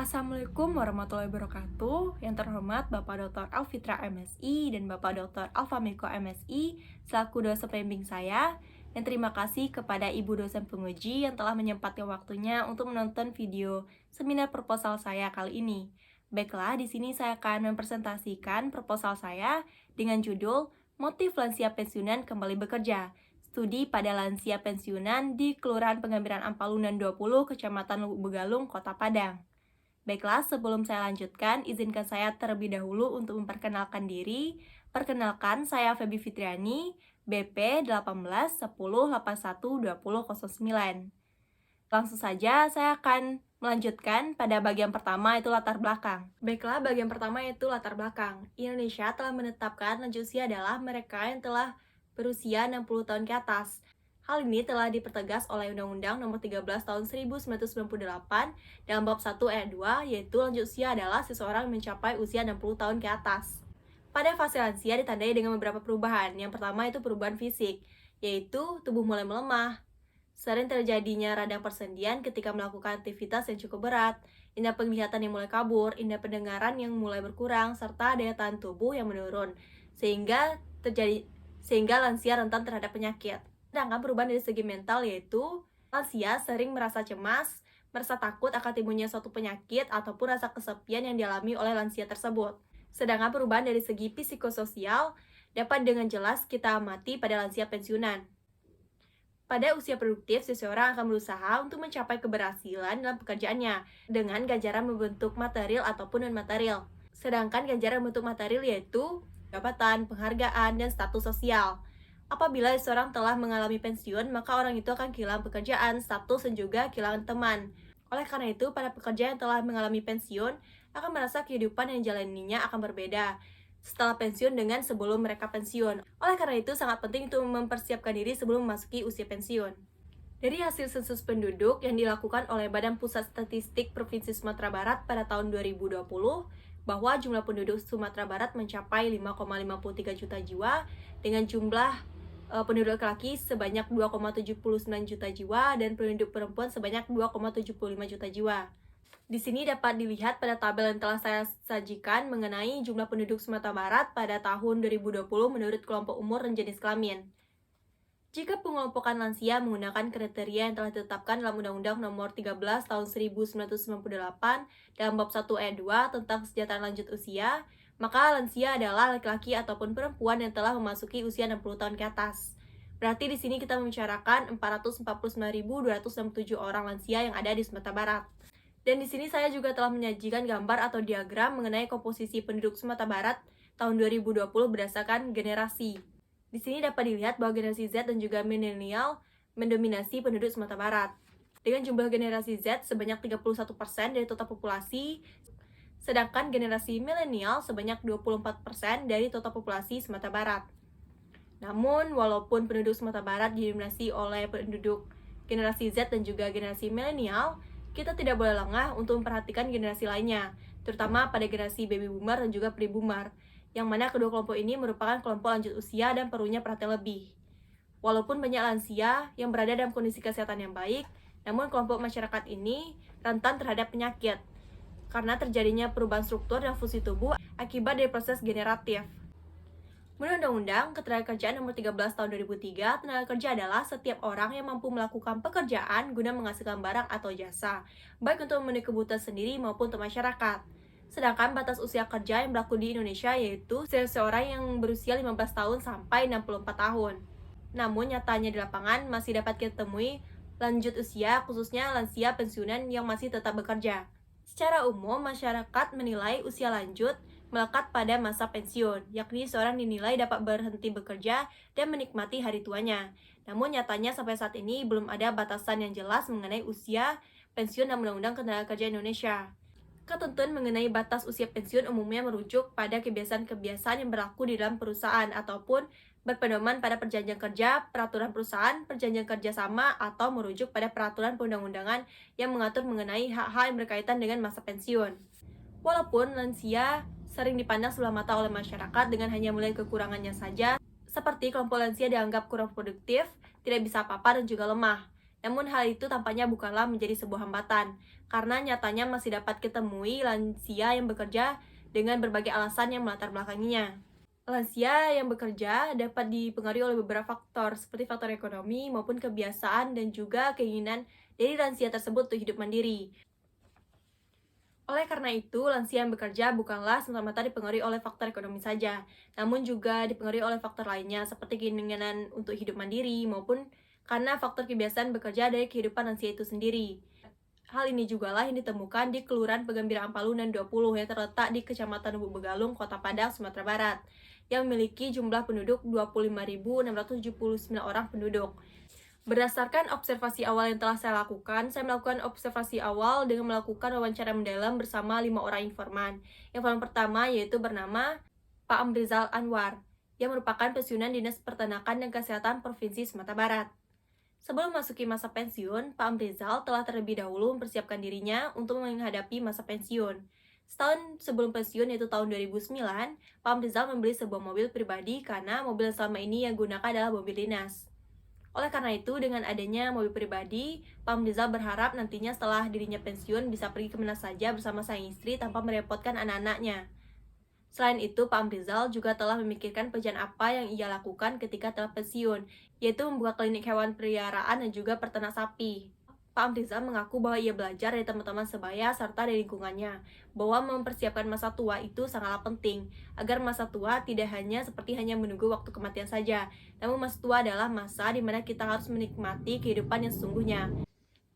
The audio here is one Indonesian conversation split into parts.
Assalamualaikum warahmatullahi wabarakatuh. Yang terhormat Bapak Dr. Alfitra MSI dan Bapak Dr. Alfamiko MSI selaku dosen pembimbing saya. Dan terima kasih kepada Ibu dosen penguji yang telah menyempatkan waktunya untuk menonton video seminar proposal saya kali ini. Baiklah, di sini saya akan mempresentasikan proposal saya dengan judul Motif Lansia Pensiunan Kembali Bekerja. Studi pada lansia pensiunan di Kelurahan Pengambilan Ampalunan 20, Kecamatan Lubuk Begalung, Kota Padang. Baiklah, sebelum saya lanjutkan, izinkan saya terlebih dahulu untuk memperkenalkan diri. Perkenalkan, saya Feby Fitriani, BP 18 10 81 20 09. Langsung saja, saya akan melanjutkan pada bagian pertama, yaitu latar belakang. Baiklah, bagian pertama yaitu latar belakang. Indonesia telah menetapkan lanjut usia adalah mereka yang telah berusia 60 tahun ke atas. Hal ini telah dipertegas oleh Undang-Undang Nomor 13 Tahun 1998 dalam bab 1 ayat 2, yaitu lanjut usia adalah seseorang mencapai usia 60 tahun ke atas. Pada fase lansia ditandai dengan beberapa perubahan. Yang pertama itu perubahan fisik, yaitu tubuh mulai melemah. Sering terjadinya radang persendian ketika melakukan aktivitas yang cukup berat, indera penglihatan yang mulai kabur, indera pendengaran yang mulai berkurang, serta daya tahan tubuh yang menurun, sehingga lansia rentan terhadap penyakit. Sedangkan perubahan dari segi mental yaitu lansia sering merasa cemas, merasa takut akan timbulnya suatu penyakit ataupun rasa kesepian yang dialami oleh lansia tersebut. Sedangkan perubahan dari segi psikososial dapat dengan jelas kita amati pada lansia pensiunan. Pada usia produktif, seseorang akan berusaha untuk mencapai keberhasilan dalam pekerjaannya dengan ganjaran membentuk material ataupun non-material. Sedangkan ganjaran bentuk material yaitu jabatan, penghargaan, dan status sosial. Apabila seseorang telah mengalami pensiun, maka orang itu akan kehilangan pekerjaan, status, dan juga kehilangan teman. Oleh karena itu, para pekerja yang telah mengalami pensiun akan merasa kehidupan yang dijalaninya akan berbeda setelah pensiun dengan sebelum mereka pensiun. Oleh karena itu, sangat penting untuk mempersiapkan diri sebelum memasuki usia pensiun. Dari hasil sensus penduduk yang dilakukan oleh Badan Pusat Statistik Provinsi Sumatera Barat pada tahun 2020, bahwa jumlah penduduk Sumatera Barat mencapai 5,53 juta jiwa dengan jumlah penduduk laki-laki sebanyak 2,79 juta jiwa dan penduduk perempuan sebanyak 2,75 juta jiwa. Di sini dapat dilihat pada tabel yang telah saya sajikan mengenai jumlah penduduk Sumatera Barat pada tahun 2020 menurut kelompok umur dan jenis kelamin. Jika pengelompokan lansia menggunakan kriteria yang telah ditetapkan dalam Undang-Undang Nomor 13 Tahun 1998 dalam bab 1 ayat 2 tentang kesejahteraan lanjut usia, maka lansia adalah laki-laki ataupun perempuan yang telah memasuki usia 60 tahun ke atas. Berarti di sini kita membicarakan 449.267 orang lansia yang ada di Sumatera Barat. Dan di sini saya juga telah menyajikan gambar atau diagram mengenai komposisi penduduk Sumatera Barat tahun 2020 berdasarkan generasi. Di sini dapat dilihat bahwa generasi Z dan juga milenial mendominasi penduduk Sumatera Barat. Dengan jumlah generasi Z sebanyak 31% dari total populasi, sedangkan generasi milenial sebanyak 24% dari total populasi Sumatera Barat. Namun, walaupun penduduk Sumatera Barat didominasi oleh penduduk generasi Z dan juga generasi milenial, kita tidak boleh lengah untuk memperhatikan generasi lainnya, terutama pada generasi baby boomer dan juga pre-boomer, yang mana kedua kelompok ini merupakan kelompok lanjut usia dan perlunya perhatian lebih. Walaupun banyak lansia yang berada dalam kondisi kesehatan yang baik, namun kelompok masyarakat ini rentan terhadap penyakit, karena terjadinya perubahan struktur dan fungsi tubuh akibat dari proses generatif. Menurut Undang-Undang Ketenagakerjaan Nomor 13 Tahun 2003, tenaga kerja adalah setiap orang yang mampu melakukan pekerjaan guna menghasilkan barang atau jasa, baik untuk memenuhi kebutuhan sendiri maupun untuk masyarakat. Sedangkan batas usia kerja yang berlaku di Indonesia yaitu seseorang yang berusia 15 tahun sampai 64 tahun. Namun nyatanya di lapangan masih dapat kita temui lanjut usia, khususnya lansia pensiunan yang masih tetap bekerja. Secara umum, masyarakat menilai usia lanjut melekat pada masa pensiun, yakni seorang dinilai dapat berhenti bekerja dan menikmati hari tuanya. Namun nyatanya sampai saat ini belum ada batasan yang jelas mengenai usia pensiun dalam Undang-Undang Ketenagakerjaan Indonesia. Ketentuan mengenai batas usia pensiun umumnya merujuk pada kebiasaan-kebiasaan yang berlaku di dalam perusahaan ataupun berpedoman pada perjanjian kerja, peraturan perusahaan, perjanjian kerjasama, atau merujuk pada peraturan perundang-undangan yang mengatur mengenai hak-hak yang berkaitan dengan masa pensiun. Walaupun lansia sering dipandang sebelah mata oleh masyarakat dengan hanya melihat kekurangannya saja, seperti kelompok lansia dianggap kurang produktif, tidak bisa apa-apa, dan juga lemah. Namun hal itu tampaknya bukanlah menjadi sebuah hambatan, karena nyatanya masih dapat ditemui lansia yang bekerja dengan berbagai alasan yang melatar belakanginya. Lansia yang bekerja dapat dipengaruhi oleh beberapa faktor, seperti faktor ekonomi maupun kebiasaan dan juga keinginan dari lansia tersebut untuk hidup mandiri. Oleh karena itu, lansia yang bekerja bukanlah semata-mata dipengaruhi oleh faktor ekonomi saja, namun juga dipengaruhi oleh faktor lainnya, seperti keinginan untuk hidup mandiri maupun karena faktor kebiasaan bekerja dari kehidupan lansia itu sendiri. Hal ini juga lah yang ditemukan di Kelurahan Pegambiraan Palunan 20 yang terletak di Kecamatan Lubuk Begalung, Kota Padang, Sumatera Barat, yang memiliki jumlah penduduk 25.679 orang penduduk. Berdasarkan observasi awal yang telah saya lakukan, saya melakukan observasi awal dengan melakukan wawancara mendalam bersama 5 orang informan. Informan pertama yaitu bernama Pak Amrizal Anwar, yang merupakan pensiunan Dinas Peternakan dan Kesehatan Provinsi Sumatera Barat. Sebelum memasuki masa pensiun, Pak Amrizal telah terlebih dahulu mempersiapkan dirinya untuk menghadapi masa pensiun. Setahun sebelum pensiun, yaitu tahun 2009, Pak Amrizal membeli sebuah mobil pribadi karena mobil yang selama ini yang gunakan adalah mobil dinas. Oleh karena itu, dengan adanya mobil pribadi, Pak Amrizal berharap nantinya setelah dirinya pensiun bisa pergi kemana saja bersama sang istri tanpa merepotkan anak-anaknya. Selain itu, Pak Amrizal juga telah memikirkan pekerjaan apa yang ia lakukan ketika telah pensiun, yaitu membuka klinik hewan peliharaan dan juga peternak sapi. Pak Amrizal mengaku bahwa ia belajar dari teman-teman sebaya serta dari lingkungannya, bahwa mempersiapkan masa tua itu sangatlah penting, agar masa tua tidak hanya seperti hanya menunggu waktu kematian saja, namun masa tua adalah masa di mana kita harus menikmati kehidupan yang sesungguhnya.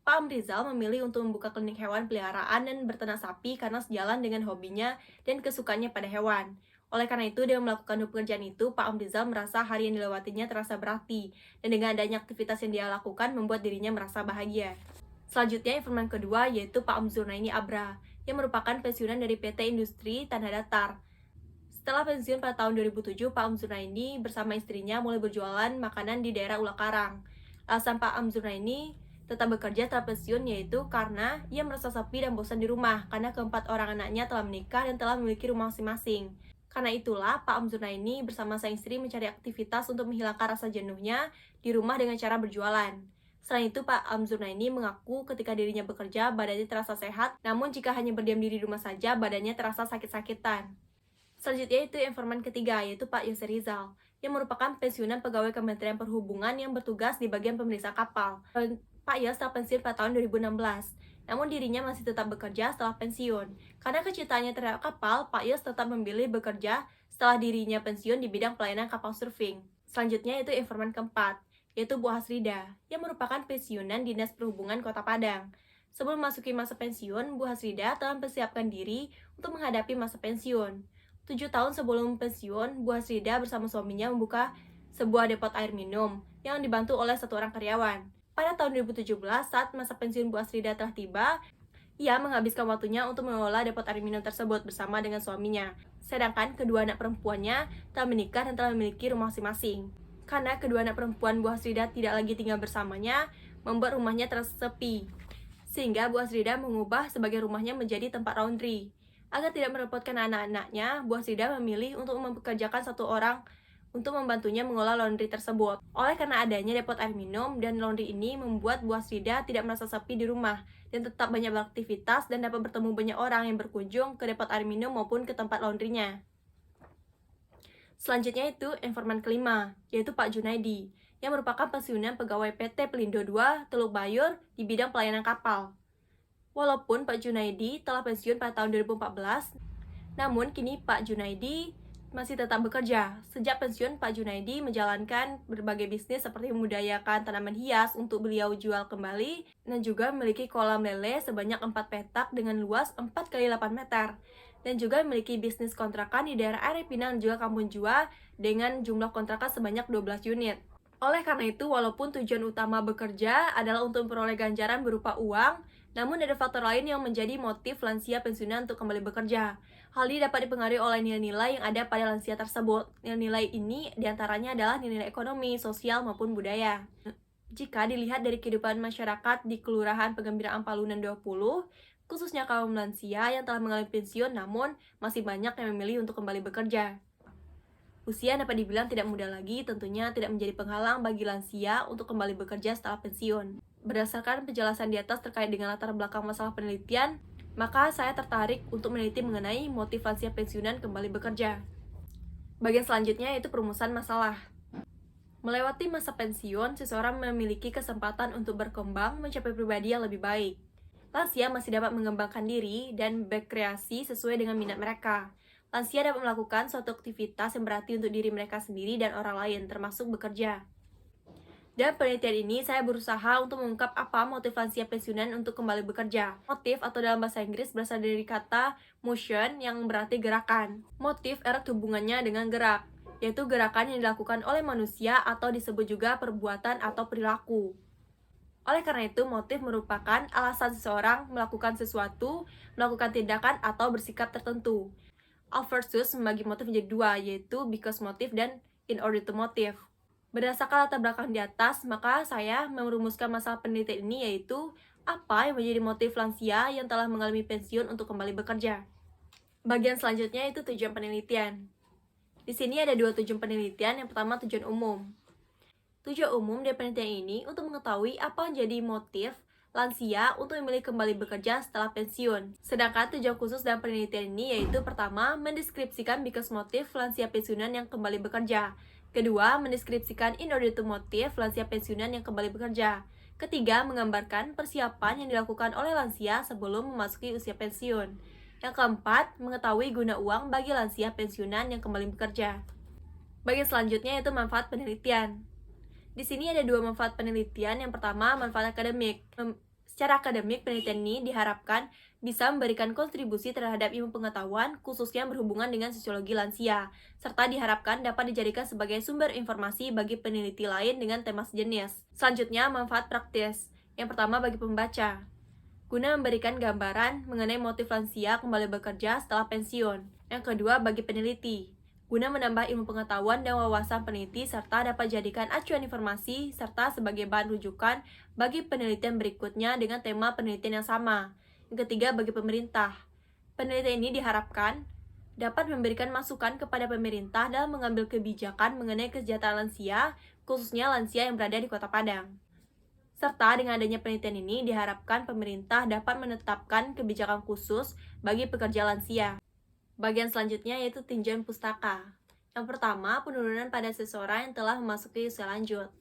Pak Amrizal memilih untuk membuka klinik hewan peliharaan dan berternak sapi karena sejalan dengan hobinya dan kesukaannya pada hewan. Oleh karena itu, dengan melakukan dua pekerjaan itu, Pak Amrizal merasa hari yang dilewatinya terasa berarti, dan dengan adanya aktivitas yang dia lakukan membuat dirinya merasa bahagia. Selanjutnya, informan kedua yaitu Pak Amzurnaini Abra, yang merupakan pensiunan dari PT Industri Tanah Datar. Setelah pensiun pada tahun 2007, Pak Amzurnaini bersama istrinya mulai berjualan makanan di daerah Ulakarang. Alasan Pak Amzurnaini tetap bekerja setelah pensiun yaitu karena ia merasa sepi dan bosan di rumah karena keempat orang anaknya telah menikah dan telah memiliki rumah masing-masing. Karena itulah, Pak Amzurnaini bersama sang istri mencari aktivitas untuk menghilangkan rasa jenuhnya di rumah dengan cara berjualan. Selain itu, Pak Amzurnaini mengaku ketika dirinya bekerja, badannya terasa sehat, namun jika hanya berdiam diri di rumah saja, badannya terasa sakit-sakitan. Selanjutnya itu informan ketiga, yaitu Pak Yosef Rizal, yang merupakan pensiunan pegawai Kementerian Perhubungan yang bertugas di bagian pemeriksa kapal. Pak Yos telah pensiun pada tahun 2016, namun dirinya masih tetap bekerja setelah pensiun. Karena kecintaannya terhadap kapal, Pak Yos tetap memilih bekerja setelah dirinya pensiun di bidang pelayanan kapal surfing. Selanjutnya itu informan keempat, yaitu Bu Hasrida, yang merupakan pensiunan Dinas Perhubungan Kota Padang. Sebelum memasuki masa pensiun, Bu Hasrida telah mempersiapkan diri untuk menghadapi masa pensiun. 7 tahun sebelum pensiun, Bu Hasrida bersama suaminya membuka sebuah depot air minum yang dibantu oleh satu orang karyawan. Pada tahun 2017, saat masa pensiun Bu Hasrida telah tiba, ia menghabiskan waktunya untuk mengelola depot air minum tersebut bersama dengan suaminya. Sedangkan kedua anak perempuannya telah menikah dan telah memiliki rumah masing-masing. Karena kedua anak perempuan Bu Hasrida tidak lagi tinggal bersamanya, membuat rumahnya terasa sepi. Sehingga Bu Hasrida mengubah sebagai rumahnya menjadi tempat laundry. Agar tidak merepotkan anak-anaknya, Bu Hasrida memilih untuk mempekerjakan satu orang untuk membantunya mengolah laundry tersebut. Oleh karena adanya depot air minum dan laundry ini membuat Bu Hasrida tidak merasa sepi di rumah dan tetap banyak beraktivitas dan dapat bertemu banyak orang yang berkunjung ke depot air minum maupun ke tempat laundrynya. Selanjutnya itu informan kelima, yaitu Pak Junaidi, yang merupakan pensiunan pegawai PT Pelindo II Teluk Bayur di bidang pelayanan kapal. Walaupun Pak Junaidi telah pensiun pada tahun 2014, namun kini Pak Junaidi masih tetap bekerja. Sejak pensiun, Pak Junaidi menjalankan berbagai bisnis seperti memudayakan tanaman hias untuk beliau jual kembali dan juga memiliki kolam lele sebanyak 4 petak dengan luas 4 kali 8 meter. Dan juga memiliki bisnis kontrakan di daerah Air Pinang dan juga Kampung Jua dengan jumlah kontrakan sebanyak 12 unit. Oleh karena itu, walaupun tujuan utama bekerja adalah untuk memperoleh ganjaran berupa uang, namun ada faktor lain yang menjadi motif lansia pensiunan untuk kembali bekerja. Hal ini dapat dipengaruhi oleh nilai-nilai yang ada pada lansia tersebut. Nilai-nilai ini diantaranya adalah nilai ekonomi, sosial, maupun budaya. Jika dilihat dari kehidupan masyarakat di Kelurahan Pegambiraan Palunan 20, khususnya kaum lansia yang telah mengalami pensiun namun masih banyak yang memilih untuk kembali bekerja. Usia dapat dibilang tidak muda lagi, tentunya tidak menjadi penghalang bagi lansia untuk kembali bekerja setelah pensiun. Berdasarkan penjelasan di atas terkait dengan latar belakang masalah penelitian, maka saya tertarik untuk meneliti mengenai motif lansia pensiunan kembali bekerja. Bagian selanjutnya yaitu perumusan masalah. Melewati masa pensiun, seseorang memiliki kesempatan untuk berkembang mencapai pribadi yang lebih baik. Lansia masih dapat mengembangkan diri dan berkreasi sesuai dengan minat mereka. Lansia dapat melakukan suatu aktivitas yang berarti untuk diri mereka sendiri dan orang lain, termasuk bekerja. Dan penelitian ini saya berusaha untuk mengungkap apa motif lansia pensiunan untuk kembali bekerja. Motif atau dalam bahasa Inggris berasal dari kata motion yang berarti gerakan. Motif erat hubungannya dengan gerak, yaitu gerakan yang dilakukan oleh manusia atau disebut juga perbuatan atau perilaku. Oleh karena itu, motif merupakan alasan seseorang melakukan sesuatu, melakukan tindakan, atau bersikap tertentu. Alversus membagi motif menjadi dua, yaitu because motive dan in order to motive. Berdasarkan latar belakang di atas, maka saya merumuskan masalah penelitian ini, yaitu apa yang menjadi motif lansia yang telah mengalami pensiun untuk kembali bekerja. Bagian selanjutnya itu tujuan penelitian. Di sini ada dua tujuan penelitian. Yang pertama, tujuan umum. Tujuan umum dari penelitian ini untuk mengetahui apa yang menjadi motif lansia untuk memilih kembali bekerja setelah pensiun. Sedangkan tujuan khusus dalam penelitian ini yaitu pertama, mendeskripsikan because motif lansia pensiunan yang kembali bekerja. Kedua, mendeskripsikan in order to motif lansia pensiunan yang kembali bekerja. Ketiga, menggambarkan persiapan yang dilakukan oleh lansia sebelum memasuki usia pensiun. Yang keempat, mengetahui guna uang bagi lansia pensiunan yang kembali bekerja. Bagian selanjutnya yaitu manfaat penelitian. Di sini ada dua manfaat penelitian. Yang pertama, manfaat akademik. Secara akademik, penelitian ini diharapkan bisa memberikan kontribusi terhadap ilmu pengetahuan, khususnya berhubungan dengan sosiologi lansia, serta diharapkan dapat dijadikan sebagai sumber informasi bagi peneliti lain dengan tema sejenis. Selanjutnya, manfaat praktis. Yang pertama, bagi pembaca, guna memberikan gambaran mengenai motif lansia kembali bekerja setelah pensiun. Yang kedua, bagi peneliti, guna menambah ilmu pengetahuan dan wawasan peneliti serta dapat dijadikan acuan informasi serta sebagai bahan rujukan bagi penelitian berikutnya dengan tema penelitian yang sama. Yang ketiga, bagi pemerintah. Penelitian ini diharapkan dapat memberikan masukan kepada pemerintah dalam mengambil kebijakan mengenai kesejahteraan lansia, khususnya lansia yang berada di Kota Padang. Serta dengan adanya penelitian ini diharapkan pemerintah dapat menetapkan kebijakan khusus bagi pekerja lansia. Bagian selanjutnya yaitu tinjauan pustaka. Yang pertama, penurunan pada seseorang yang telah memasuki usia lanjut.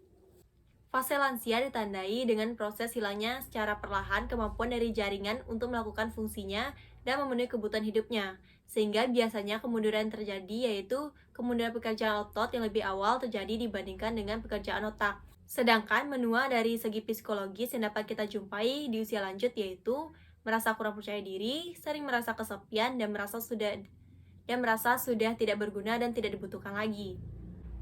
Fase lansia ditandai dengan proses hilangnya secara perlahan kemampuan dari jaringan untuk melakukan fungsinya dan memenuhi kebutuhan hidupnya, sehingga biasanya kemunduran terjadi yaitu kemunduran pekerjaan otot yang lebih awal terjadi dibandingkan dengan pekerjaan otak. Sedangkan menua dari segi psikologis yang dapat kita jumpai di usia lanjut yaitu merasa kurang percaya diri, sering merasa kesepian, dan merasa sudah tidak berguna dan tidak dibutuhkan lagi.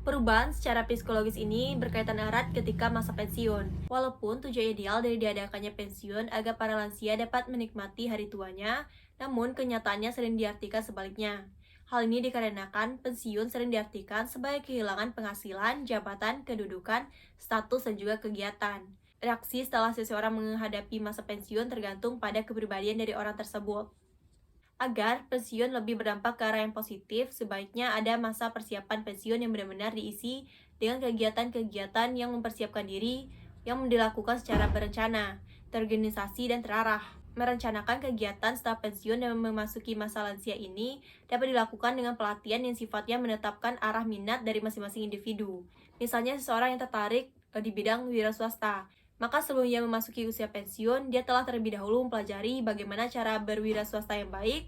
Perubahan secara psikologis ini berkaitan erat ketika masa pensiun. Walaupun tujuan ideal dari diadakannya pensiun agar para lansia dapat menikmati hari tuanya, namun kenyataannya sering diartikan sebaliknya. Hal ini dikarenakan pensiun sering diartikan sebagai kehilangan penghasilan, jabatan, kedudukan, status, dan juga kegiatan. Reaksi setelah seseorang menghadapi masa pensiun tergantung pada kepribadian dari orang tersebut. Agar pensiun lebih berdampak ke arah yang positif, sebaiknya ada masa persiapan pensiun yang benar-benar diisi dengan kegiatan-kegiatan yang mempersiapkan diri, yang dilakukan secara berencana, terorganisasi, dan terarah. Merencanakan kegiatan setelah pensiun dan memasuki masa lansia ini dapat dilakukan dengan pelatihan yang sifatnya menetapkan arah minat dari masing-masing individu. Misalnya seseorang yang tertarik di bidang wira swasta, maka sebelum ia memasuki usia pensiun, dia telah terlebih dahulu mempelajari bagaimana cara berwira swasta yang baik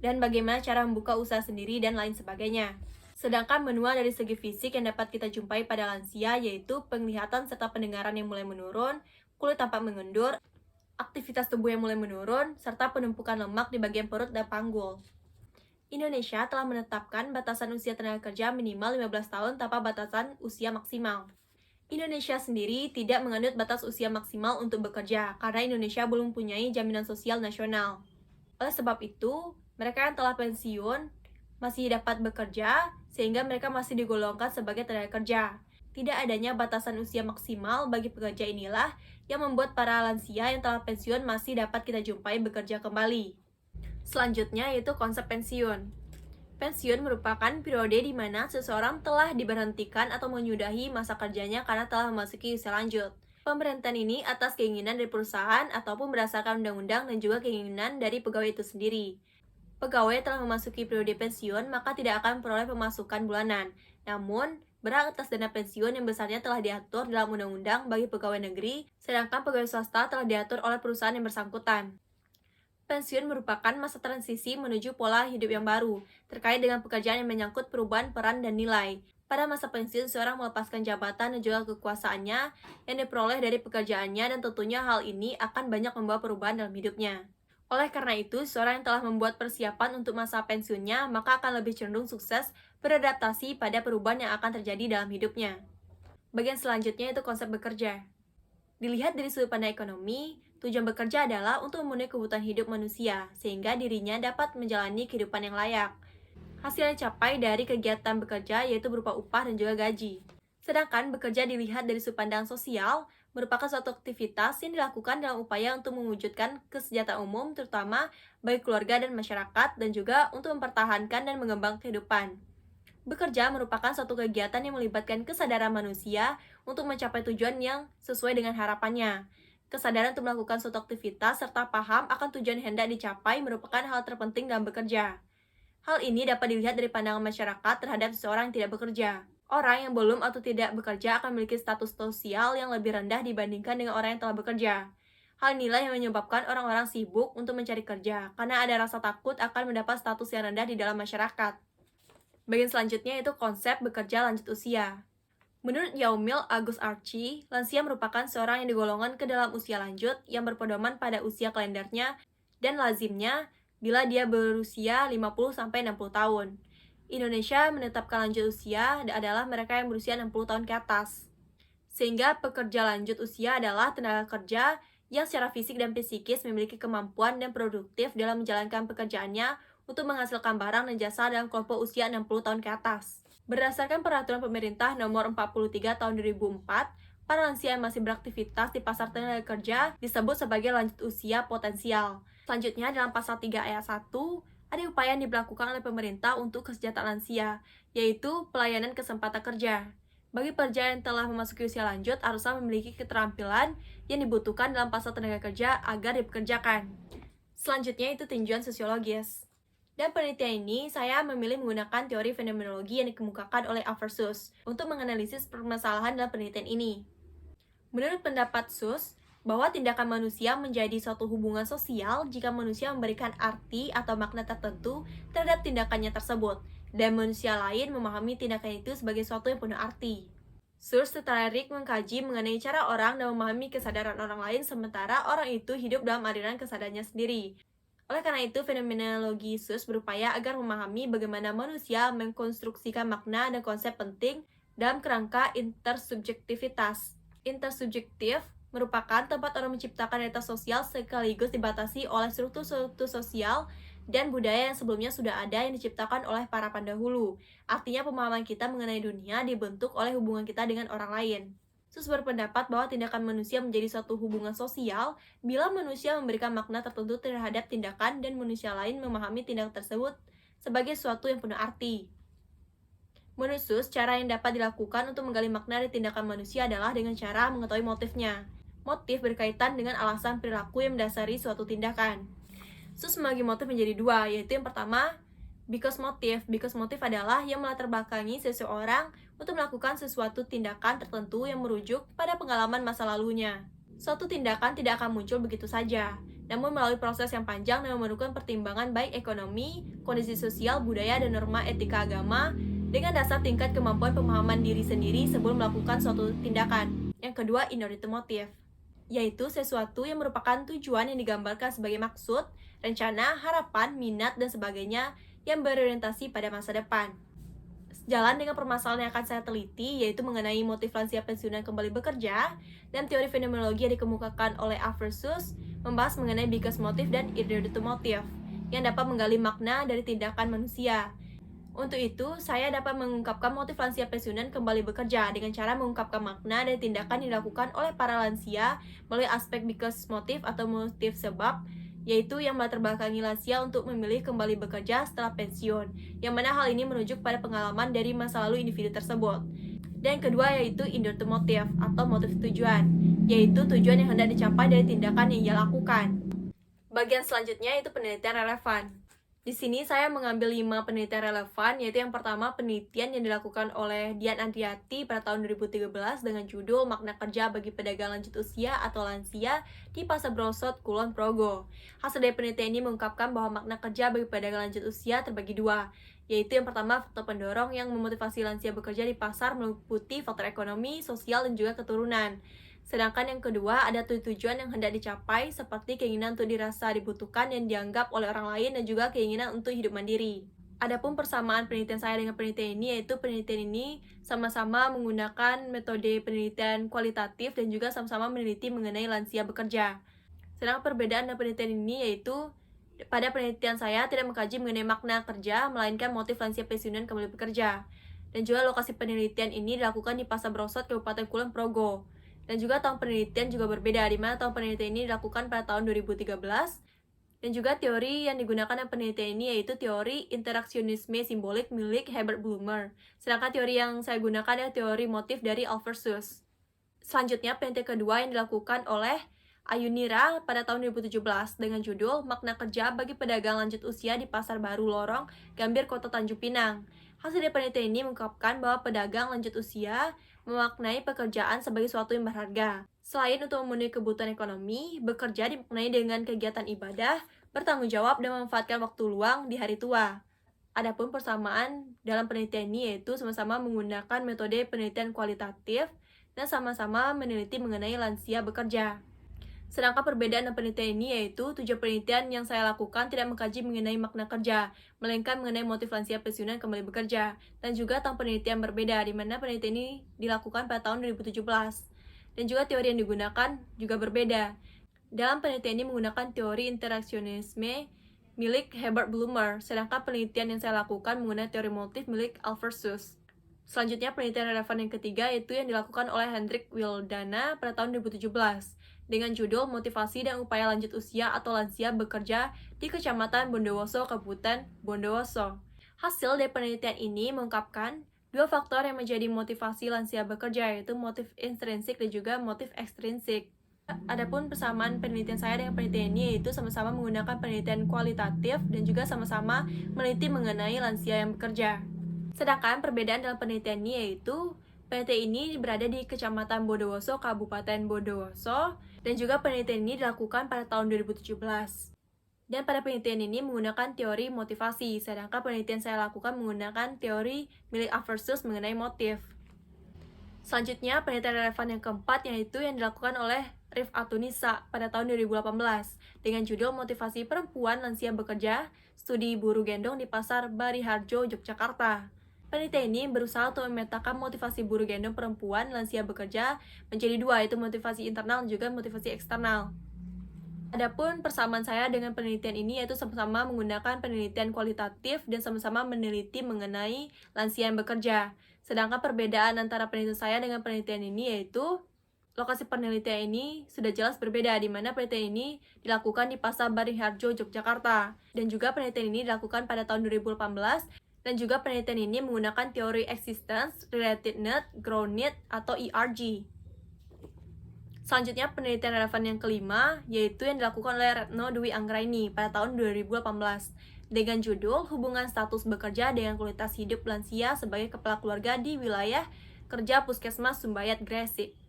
dan bagaimana cara membuka usaha sendiri dan lain sebagainya. Sedangkan menua dari segi fisik yang dapat kita jumpai pada lansia yaitu penglihatan serta pendengaran yang mulai menurun, kulit tampak mengendur, aktivitas tubuh yang mulai menurun, serta penumpukan lemak di bagian perut dan panggul. Indonesia telah menetapkan batasan usia tenaga kerja minimal 15 tahun tanpa batasan usia maksimal. Indonesia sendiri tidak menganut batas usia maksimal untuk bekerja karena Indonesia belum mempunyai jaminan sosial nasional. Oleh sebab itu, mereka yang telah pensiun masih dapat bekerja sehingga mereka masih digolongkan sebagai tenaga kerja. Tidak adanya batasan usia maksimal bagi pekerja inilah yang membuat para lansia yang telah pensiun masih dapat kita jumpai bekerja kembali. Selanjutnya yaitu konsep pensiun. Pensiun merupakan periode di mana seseorang telah diberhentikan atau menyudahi masa kerjanya karena telah memasuki usia lanjut. Pemberhentian ini atas keinginan dari perusahaan ataupun berdasarkan undang-undang dan juga keinginan dari pegawai itu sendiri. Pegawai telah memasuki periode pensiun, maka tidak akan memperoleh pemasukan bulanan. Namun, berhak atas dana pensiun yang besarnya telah diatur dalam undang-undang bagi pegawai negeri, sedangkan pegawai swasta telah diatur oleh perusahaan yang bersangkutan. Pensiun merupakan masa transisi menuju pola hidup yang baru, terkait dengan pekerjaan yang menyangkut perubahan peran dan nilai. Pada masa pensiun, seorang melepaskan jabatan dan juga kekuasaannya yang diperoleh dari pekerjaannya, dan tentunya hal ini akan banyak membawa perubahan dalam hidupnya. Oleh karena itu, seorang yang telah membuat persiapan untuk masa pensiunnya, maka akan lebih cenderung sukses beradaptasi pada perubahan yang akan terjadi dalam hidupnya. Bagian selanjutnya itu konsep bekerja. Dilihat dari sudut pandang ekonomi, tujuan bekerja adalah untuk memenuhi kebutuhan hidup manusia, sehingga dirinya dapat menjalani kehidupan yang layak. Hasil yang dicapai dari kegiatan bekerja yaitu berupa upah dan juga gaji. Sedangkan bekerja dilihat dari sudut pandang sosial, merupakan suatu aktivitas yang dilakukan dalam upaya untuk mewujudkan kesejahteraan umum, terutama bagi keluarga dan masyarakat, dan juga untuk mempertahankan dan mengembangkan kehidupan. Bekerja merupakan suatu kegiatan yang melibatkan kesadaran manusia untuk mencapai tujuan yang sesuai dengan harapannya. Kesadaran untuk melakukan suatu aktivitas serta paham akan tujuan yang hendak dicapai merupakan hal terpenting dalam bekerja. Hal ini dapat dilihat dari pandangan masyarakat terhadap seseorang yang tidak bekerja. Orang yang belum atau tidak bekerja akan memiliki status sosial yang lebih rendah dibandingkan dengan orang yang telah bekerja. Hal inilah yang menyebabkan orang-orang sibuk untuk mencari kerja, karena ada rasa takut akan mendapat status yang rendah di dalam masyarakat. Bagian selanjutnya itu konsep bekerja lanjut usia. Menurut Yaumil Agus Archie, lansia merupakan seorang yang digolongkan ke dalam usia lanjut yang berpedoman pada usia kalendernya dan lazimnya bila dia berusia 50-60 tahun. Indonesia menetapkan lanjut usia adalah mereka yang berusia 60 tahun ke atas. Sehingga pekerja lanjut usia adalah tenaga kerja yang secara fisik dan psikis memiliki kemampuan dan produktif dalam menjalankan pekerjaannya untuk menghasilkan barang dan jasa dalam kelompok usia 60 tahun ke atas. Berdasarkan peraturan pemerintah nomor 43 tahun 2004, para lansia yang masih beraktivitas di pasar tenaga kerja disebut sebagai lanjut usia potensial. Selanjutnya, dalam pasal 3 ayat 1, ada upaya yang dilakukan oleh pemerintah untuk kesejahteraan lansia, yaitu pelayanan kesempatan kerja. Bagi pekerja yang telah memasuki usia lanjut, haruslah memiliki keterampilan yang dibutuhkan dalam pasar tenaga kerja agar dipekerjakan. Selanjutnya itu tinjauan sosiologis. Dan penelitian ini, saya memilih menggunakan teori fenomenologi yang dikemukakan oleh Aversus untuk menganalisis permasalahan dalam penelitian ini. Menurut pendapat Sus, bahwa tindakan manusia menjadi suatu hubungan sosial jika manusia memberikan arti atau makna tertentu terhadap tindakannya tersebut, dan manusia lain memahami tindakan itu sebagai suatu yang penuh arti. Sus tertarik mengkaji mengenai cara orang dan memahami kesadaran orang lain sementara orang itu hidup dalam aliran kesadarannya sendiri. Oleh karena itu, fenomenologi Sus berupaya agar memahami bagaimana manusia mengkonstruksikan makna dan konsep penting dalam kerangka intersubjektivitas. Intersubjektif merupakan tempat orang menciptakan realitas sosial sekaligus dibatasi oleh struktur-struktur sosial dan budaya yang sebelumnya sudah ada yang diciptakan oleh para pendahulu. Artinya, pemahaman kita mengenai dunia dibentuk oleh hubungan kita dengan orang lain. Sus berpendapat bahwa tindakan manusia menjadi suatu hubungan sosial bila manusia memberikan makna tertentu terhadap tindakan dan manusia lain memahami tindakan tersebut sebagai sesuatu yang penuh arti. Menurut Sus, cara yang dapat dilakukan untuk menggali makna dari tindakan manusia adalah dengan cara mengetahui motifnya. Motif berkaitan dengan alasan perilaku yang mendasari suatu tindakan. Sus membagi motif menjadi dua, yaitu yang pertama, because motive. Because motive adalah yang melatar belakangi seseorang untuk melakukan sesuatu tindakan tertentu yang merujuk pada pengalaman masa lalunya. Suatu tindakan tidak akan muncul begitu saja, namun melalui proses yang panjang dan memerlukan pertimbangan baik ekonomi, kondisi sosial, budaya, dan norma etika agama, dengan dasar tingkat kemampuan pemahaman diri sendiri sebelum melakukan suatu tindakan. Yang kedua, inordinate motive, yaitu sesuatu yang merupakan tujuan yang digambarkan sebagai maksud, rencana, harapan, minat, dan sebagainya yang berorientasi pada masa depan. Sejalan dengan permasalahan yang akan saya teliti, yaitu mengenai motif lansia pensiunan kembali bekerja, dan teori fenomenologi yang dikemukakan oleh Aversus membahas mengenai because motive dan inordinate motive, yang dapat menggali makna dari tindakan manusia. Untuk itu, saya dapat mengungkapkan motif lansia pensiunan kembali bekerja dengan cara mengungkapkan makna dari tindakan yang dilakukan oleh para lansia melalui aspek because motive atau motif sebab, yaitu yang melatar belakangi lansia untuk memilih kembali bekerja setelah pensiun, yang mana hal ini merujuk pada pengalaman dari masa lalu individu tersebut. Dan yang kedua yaitu inordinate motive atau motif tujuan, yaitu tujuan yang hendak dicapai dari tindakan yang ia lakukan. Bagian selanjutnya itu penelitian relevan. Di sini saya mengambil 5 penelitian relevan, yaitu yang pertama penelitian yang dilakukan oleh Dian Andriati pada tahun 2013 dengan judul Makna Kerja bagi Pedagang Lanjut Usia atau Lansia di Pasar Brosot, Kulon Progo. Hasil dari penelitian ini mengungkapkan bahwa makna kerja bagi pedagang lanjut usia terbagi dua, yaitu yang pertama faktor pendorong yang memotivasi lansia bekerja di pasar meliputi faktor ekonomi, sosial, dan juga keturunan. Sedangkan yang kedua, ada tujuan yang hendak dicapai seperti keinginan untuk dirasa dibutuhkan dan dianggap oleh orang lain dan juga keinginan untuk hidup mandiri. Adapun persamaan penelitian saya dengan penelitian ini, yaitu penelitian ini sama-sama menggunakan metode penelitian kualitatif dan juga sama-sama meneliti mengenai lansia bekerja. Sedangkan perbedaan dalam penelitian ini yaitu pada penelitian saya tidak mengkaji mengenai makna kerja, melainkan motif lansia pensiunan kembali bekerja. Dan juga lokasi penelitian ini dilakukan di Pasar Brosot, Kabupaten Kulon Progo. Dan juga tahun penelitian juga berbeda, di mana tahun penelitian ini dilakukan pada tahun 2013. Dan juga teori yang digunakan dalam penelitian ini yaitu teori interaksionisme simbolik milik Herbert Blumer. Sedangkan teori yang saya gunakan adalah teori motif dari Alversus. Selanjutnya, penelitian kedua yang dilakukan oleh Ayunira pada tahun 2017 dengan judul Makna Kerja bagi Pedagang Lanjut Usia di Pasar Baru Lorong, Gambir, Kota Tanjung Pinang. Hasil dari penelitian ini mengungkapkan bahwa pedagang lanjut usia memaknai pekerjaan sebagai suatu yang berharga. Selain untuk memenuhi kebutuhan ekonomi, bekerja dimaknai dengan kegiatan ibadah, bertanggung jawab, dan memanfaatkan waktu luang di hari tua. Adapun persamaan dalam penelitian ini yaitu sama-sama menggunakan metode penelitian kualitatif dan sama-sama meneliti mengenai lansia bekerja. Sedangkan perbedaan dalam penelitian ini yaitu tujuan penelitian yang saya lakukan tidak mengkaji mengenai makna kerja, melainkan mengenai motif lansia pensiunan kembali bekerja, dan juga tahun penelitian berbeda, di mana penelitian ini dilakukan pada tahun 2017. Dan juga teori yang digunakan juga berbeda. Dalam penelitian ini menggunakan teori interaksionisme milik Herbert Blumer, sedangkan penelitian yang saya lakukan menggunakan teori motif milik Alversus. Selanjutnya, penelitian relevan yang ketiga yaitu yang dilakukan oleh Hendrik Wildana pada tahun 2017 dengan judul Motivasi dan Upaya Lanjut Usia atau Lansia Bekerja di Kecamatan Bondowoso, Kabupaten Bondowoso. Hasil dari penelitian ini mengungkapkan dua faktor yang menjadi motivasi lansia bekerja, yaitu motif intrinsik dan juga motif ekstrinsik. Adapun persamaan penelitian saya dengan penelitian ini yaitu sama-sama menggunakan penelitian kualitatif dan juga sama-sama meneliti mengenai lansia yang bekerja. Sedangkan perbedaan dalam penelitian ini yaitu penelitian ini berada di Kecamatan Bondowoso, Kabupaten Bondowoso, dan juga penelitian ini dilakukan pada tahun 2017. Dan pada penelitian ini menggunakan teori motivasi, sedangkan penelitian saya lakukan menggunakan teori milik Alversus mengenai motif. Selanjutnya, penelitian relevan yang keempat yaitu yang dilakukan oleh Rifatunisa pada tahun 2018 dengan judul Motivasi Perempuan Lansia Bekerja, Studi Buruh Gendong di Pasar Bariharjo, Yogyakarta. Penelitian ini berusaha untuk memetakan motivasi buruh gendong perempuan lansia bekerja menjadi dua, yaitu motivasi internal dan juga motivasi eksternal. Adapun persamaan saya dengan penelitian ini yaitu sama-sama menggunakan penelitian kualitatif dan sama-sama meneliti mengenai lansia yang bekerja. Sedangkan perbedaan antara penelitian saya dengan penelitian ini yaitu lokasi penelitian ini sudah jelas berbeda, di mana penelitian ini dilakukan di Pasar Bariharjo, Yogyakarta. Dan juga penelitian ini dilakukan pada tahun 2018, dan juga penelitian ini menggunakan teori existence, related need, ground need, atau ERG. Selanjutnya, penelitian relevan yang kelima, yaitu yang dilakukan oleh Retno Dwi Anggraini pada tahun 2018 dengan judul Hubungan Status Bekerja dengan Kualitas Hidup Lansia sebagai Kepala Keluarga di Wilayah Kerja Puskesmas Sumbayat, Gresik.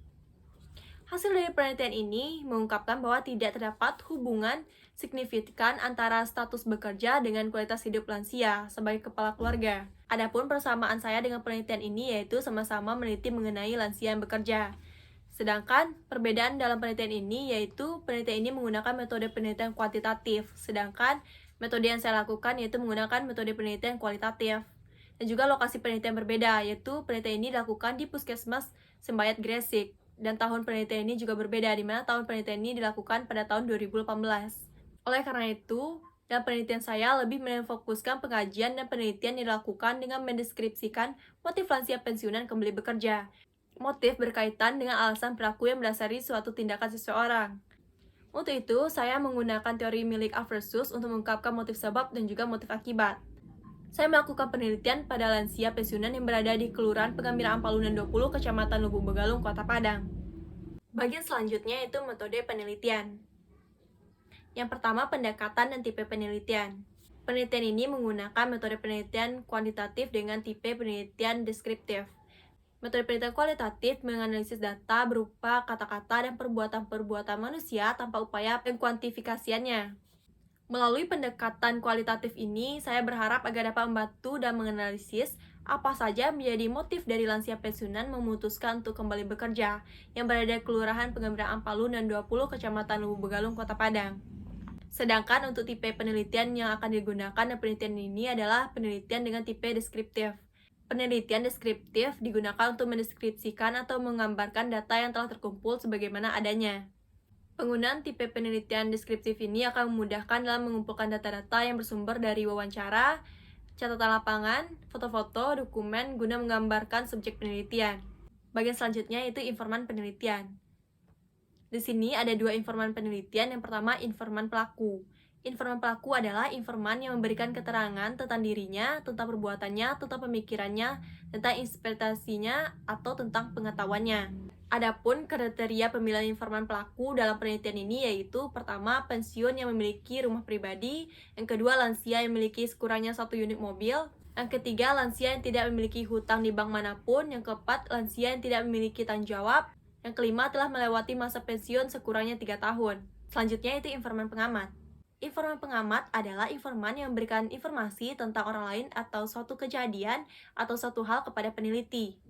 Hasil dari penelitian ini mengungkapkan bahwa tidak terdapat hubungan signifikan antara status bekerja dengan kualitas hidup lansia sebagai kepala keluarga. Adapun persamaan saya dengan penelitian ini yaitu sama-sama meneliti mengenai lansia yang bekerja. Sedangkan perbedaan dalam penelitian ini yaitu penelitian ini menggunakan metode penelitian kuantitatif, sedangkan metode yang saya lakukan yaitu menggunakan metode penelitian kualitatif. Dan juga lokasi penelitian berbeda, yaitu penelitian ini dilakukan di Puskesmas Sembayat, Gresik. Dan tahun penelitian ini juga berbeda, di mana tahun penelitian ini dilakukan pada tahun 2018. Oleh karena itu, dalam penelitian saya lebih memfokuskan pengajian dan penelitian yang dilakukan dengan mendeskripsikan motif lansia pensiunan kembali bekerja. Motif berkaitan dengan alasan perilaku yang mendasari suatu tindakan seseorang. Untuk itu, saya menggunakan teori milik Alversus untuk mengungkapkan motif sebab dan juga motif akibat. Saya melakukan penelitian pada lansia pensiunan yang berada di Kelurahan Pegambiran Palunan 20, Kecamatan Lubuk Begalung, Kota Padang. Bagian selanjutnya yaitu metode penelitian. Yang pertama, pendekatan dan tipe penelitian. Penelitian ini menggunakan metode penelitian kuantitatif dengan tipe penelitian deskriptif. Metode penelitian kualitatif menganalisis data berupa kata-kata dan perbuatan-perbuatan manusia tanpa upaya pengkuantifikasiannya. Melalui pendekatan kualitatif ini, saya berharap agar dapat membantu dan menganalisis apa saja menjadi motif dari lansia pensiunan memutuskan untuk kembali bekerja yang berada di Kelurahan Penggembiraan Palu dan 20 Kecamatan Lubuk Begalung, Kota Padang. Sedangkan untuk tipe penelitian yang akan digunakan dan penelitian ini adalah penelitian dengan tipe deskriptif. Penelitian deskriptif digunakan untuk mendeskripsikan atau menggambarkan data yang telah terkumpul sebagaimana adanya. Penggunaan tipe penelitian deskriptif ini akan memudahkan dalam mengumpulkan data-data yang bersumber dari wawancara, catatan lapangan, foto-foto, dokumen guna menggambarkan subjek penelitian. Bagian selanjutnya yaitu informan penelitian. Di sini ada dua informan penelitian. Yang pertama, informan pelaku. Informan pelaku adalah informan yang memberikan keterangan tentang dirinya, tentang perbuatannya, tentang pemikirannya, tentang interpretasinya, atau tentang pengetahuannya. Adapun kriteria pemilihan informan pelaku dalam penelitian ini yaitu pertama, pensiun yang memiliki rumah pribadi, yang kedua, lansia yang memiliki sekurangnya 1 unit mobil, yang ketiga, lansia yang tidak memiliki hutang di bank manapun, yang keempat, lansia yang tidak memiliki tanggung jawab, yang kelima, telah melewati masa pensiun sekurangnya 3 tahun. Selanjutnya itu informan pengamat. Informan pengamat adalah informan yang memberikan informasi tentang orang lain atau suatu kejadian atau suatu hal kepada peneliti.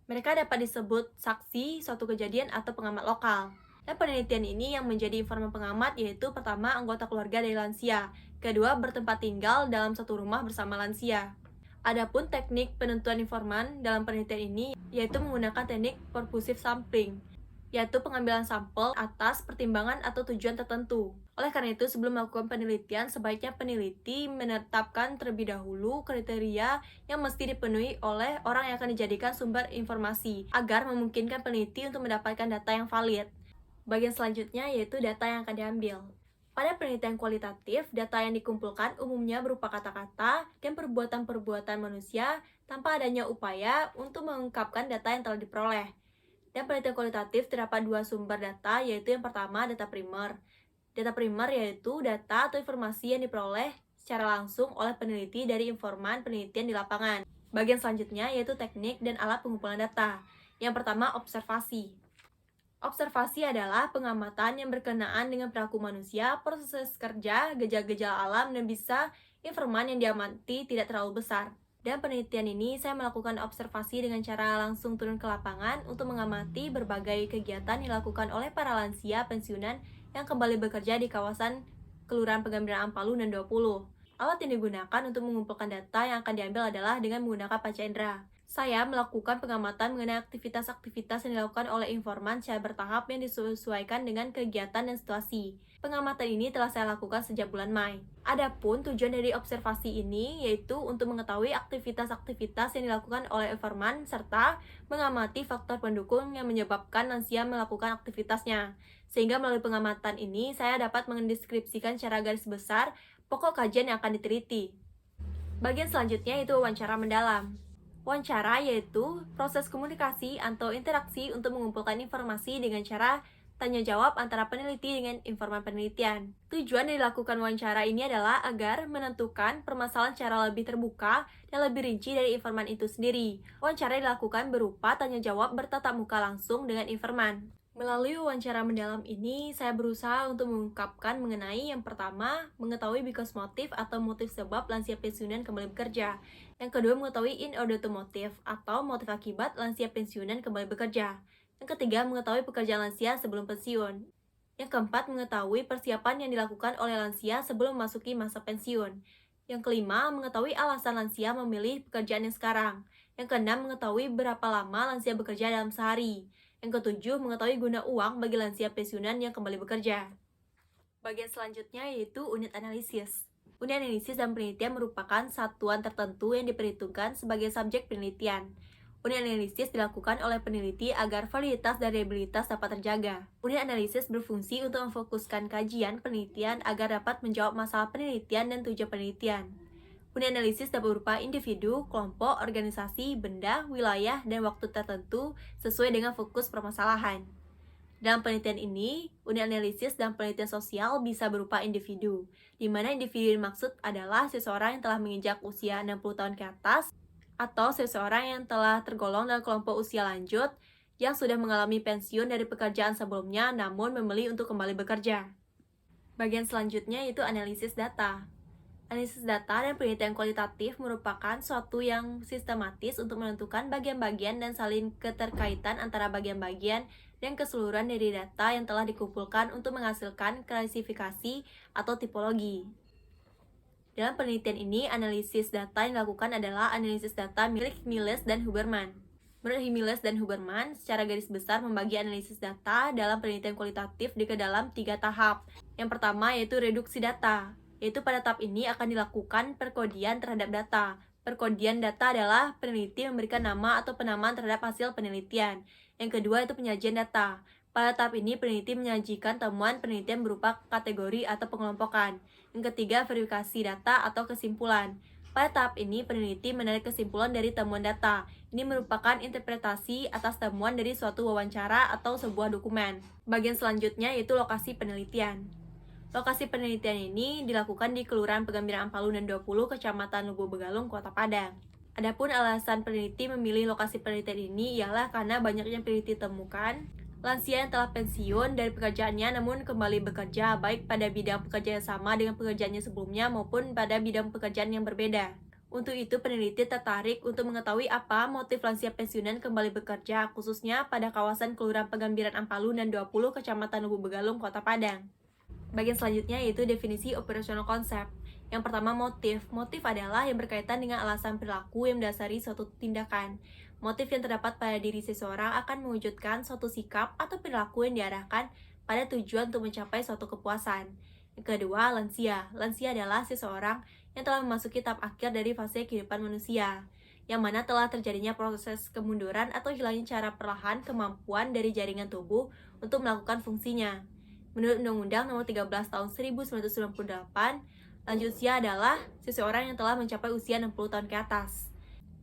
Mereka dapat disebut saksi, suatu kejadian, atau pengamat lokal. Dan penelitian ini yang menjadi informan pengamat yaitu pertama, anggota keluarga dari lansia, kedua, bertempat tinggal dalam satu rumah bersama lansia. Adapun teknik penentuan informan dalam penelitian ini yaitu menggunakan teknik pervasive sampling, yaitu pengambilan sampel atas pertimbangan atau tujuan tertentu. Oleh karena itu, sebelum melakukan penelitian, sebaiknya peneliti menetapkan terlebih dahulu kriteria yang mesti dipenuhi oleh orang yang akan dijadikan sumber informasi, agar memungkinkan peneliti untuk mendapatkan data yang valid. Bagian selanjutnya yaitu data yang akan diambil. Pada penelitian kualitatif, data yang dikumpulkan umumnya berupa kata-kata dan perbuatan-perbuatan manusia tanpa adanya upaya untuk mengungkapkan data yang telah diperoleh. Dan penelitian kualitatif terdapat dua sumber data, yaitu yang pertama, data primer. Data primer yaitu data atau informasi yang diperoleh secara langsung oleh peneliti dari informan penelitian di lapangan. Bagian selanjutnya yaitu teknik dan alat pengumpulan data. Yang pertama, observasi. Observasi adalah pengamatan yang berkenaan dengan perilaku manusia, proses kerja, gejala-gejala alam, dan bisa informan yang diamati tidak terlalu besar. Dan penelitian ini saya melakukan observasi dengan cara langsung turun ke lapangan untuk mengamati berbagai kegiatan yang dilakukan oleh para lansia pensiunan yang kembali bekerja di kawasan Kelurahan Penggembiraan Palu dan 20. Alat yang digunakan untuk mengumpulkan data yang akan diambil adalah dengan menggunakan panca indera. Saya melakukan pengamatan mengenai aktivitas-aktivitas yang dilakukan oleh informan secara bertahap yang disesuaikan dengan kegiatan dan situasi. Pengamatan ini telah saya lakukan sejak bulan Mei. Adapun tujuan dari observasi ini yaitu untuk mengetahui aktivitas-aktivitas yang dilakukan oleh informan serta mengamati faktor pendukung yang menyebabkan lansia melakukan aktivitasnya. Sehingga melalui pengamatan ini saya dapat mendeskripsikan secara garis besar pokok kajian yang akan diteliti. Bagian selanjutnya yaitu wawancara mendalam. Wawancara yaitu proses komunikasi atau interaksi untuk mengumpulkan informasi dengan cara tanya jawab antara peneliti dengan informan penelitian. Tujuan dari dilakukan wawancara ini adalah agar menentukan permasalahan secara lebih terbuka dan lebih rinci dari informan itu sendiri. Wawancara dilakukan berupa tanya jawab bertatap muka langsung dengan informan. Melalui wawancara mendalam ini, saya berusaha untuk mengungkapkan mengenai yang pertama, mengetahui because motif atau motif sebab lansia pensiunan kembali bekerja. Yang kedua, mengetahui in order to motive atau motif akibat lansia pensiunan kembali bekerja. Yang ketiga, mengetahui pekerjaan lansia sebelum pensiun. Yang keempat, mengetahui persiapan yang dilakukan oleh lansia sebelum memasuki masa pensiun. Yang kelima, mengetahui alasan lansia memilih pekerjaan yang sekarang. Yang keenam, mengetahui berapa lama lansia bekerja dalam sehari. Yang ketujuh, mengetahui guna uang bagi lansia pensiunan yang kembali bekerja. Bagian selanjutnya yaitu unit analisis. Unit analisis dan penelitian merupakan satuan tertentu yang diperhitungkan sebagai subjek penelitian. Unit analisis dilakukan oleh peneliti agar validitas dan reliabilitas dapat terjaga. Unit analisis berfungsi untuk memfokuskan kajian penelitian agar dapat menjawab masalah penelitian dan tujuan penelitian. Unit analisis dapat berupa individu, kelompok, organisasi, benda, wilayah, dan waktu tertentu sesuai dengan fokus permasalahan. Dalam penelitian ini, unit analisis dan penelitian sosial bisa berupa individu, di mana individu yang dimaksud adalah seseorang yang telah menginjak usia 60 tahun ke atas, atau seseorang yang telah tergolong dalam kelompok usia lanjut yang sudah mengalami pensiun dari pekerjaan sebelumnya namun memilih untuk kembali bekerja. Bagian selanjutnya yaitu analisis data. Analisis data dan penelitian kualitatif merupakan suatu yang sistematis untuk menentukan bagian-bagian dan saling keterkaitan antara bagian-bagian dan keseluruhan dari data yang telah dikumpulkan untuk menghasilkan klasifikasi atau tipologi. Dalam penelitian ini, analisis data yang dilakukan adalah analisis data milik Miles dan Huberman. Menurut Miles dan Huberman, secara garis besar membagi analisis data dalam penelitian kualitatif ke dalam 3 tahap. Yang pertama yaitu reduksi data, yaitu pada tahap ini akan dilakukan perkodian terhadap data. Perkodian data adalah peneliti memberikan nama atau penamaan terhadap hasil penelitian. Yang kedua itu penyajian data. Pada tahap ini, peneliti menyajikan temuan penelitian berupa kategori atau pengelompokan. Yang ketiga, verifikasi data atau kesimpulan. Pada tahap ini, peneliti menarik kesimpulan dari temuan data. Ini merupakan interpretasi atas temuan dari suatu wawancara atau sebuah dokumen. Bagian selanjutnya yaitu lokasi penelitian. Lokasi penelitian ini dilakukan di Kelurahan Pegambiran Ampalu dan 20, Kecamatan Lubu Begalung, Kota Padang. Adapun alasan peneliti memilih lokasi penelitian ini ialah karena banyaknya peneliti temukan lansia yang telah pensiun dari pekerjaannya namun kembali bekerja baik pada bidang pekerjaan yang sama dengan pekerjaannya sebelumnya maupun pada bidang pekerjaan yang berbeda. Untuk itu, peneliti tertarik untuk mengetahui apa motif lansia pensiunan kembali bekerja, khususnya pada kawasan Kelurahan Pegambiran Ampalu dan 20, Kecamatan Lubu Begalung, Kota Padang. Bagian selanjutnya yaitu definisi operasional konsep. Yang pertama, motif. Motif adalah yang berkaitan dengan alasan perilaku yang mendasari suatu tindakan. Motif yang terdapat pada diri seseorang akan mewujudkan suatu sikap atau perilaku yang diarahkan pada tujuan untuk mencapai suatu kepuasan. Yang kedua, lansia. Lansia adalah seseorang yang telah memasuki tahap akhir dari fase kehidupan manusia, yang mana telah terjadinya proses kemunduran atau hilangnya cara perlahan kemampuan dari jaringan tubuh untuk melakukan fungsinya. Menurut Undang-Undang Nomor 13 Tahun 1998, lanjut usia adalah seseorang yang telah mencapai usia 60 tahun ke atas.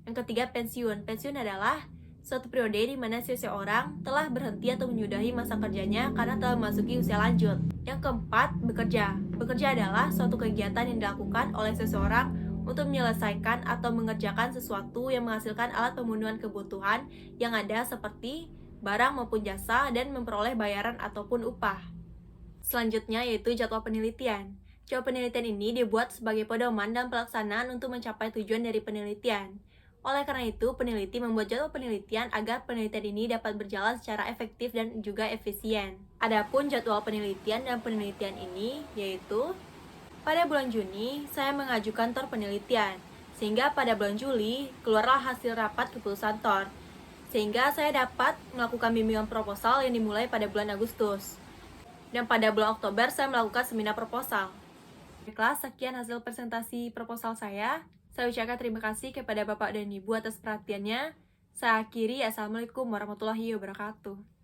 Yang ketiga, pensiun. Pensiun adalah suatu periode di mana seseorang telah berhenti atau menyudahi masa kerjanya karena telah memasuki usia lanjut. Yang keempat, bekerja. Bekerja adalah suatu kegiatan yang dilakukan oleh seseorang untuk menyelesaikan atau mengerjakan sesuatu yang menghasilkan alat pemenuhan kebutuhan yang ada seperti barang maupun jasa dan memperoleh bayaran ataupun upah. Selanjutnya yaitu jadwal penelitian. Jadwal penelitian ini dibuat sebagai pedoman dan pelaksanaan untuk mencapai tujuan dari penelitian. Oleh karena itu, peneliti membuat jadwal penelitian agar penelitian ini dapat berjalan secara efektif dan juga efisien. Adapun jadwal penelitian dan penelitian ini yaitu pada bulan Juni, saya mengajukan TOR penelitian, sehingga pada bulan Juli keluarlah hasil rapat keputusan TOR, sehingga saya dapat melakukan bimbingan proposal yang dimulai pada bulan Agustus. Dan pada bulan Oktober saya melakukan seminar proposal. Baiklah, sekian hasil presentasi proposal saya. Saya ucapkan terima kasih kepada Bapak dan Ibu atas perhatiannya. Saya akhiri, Assalamualaikum warahmatullahi wabarakatuh.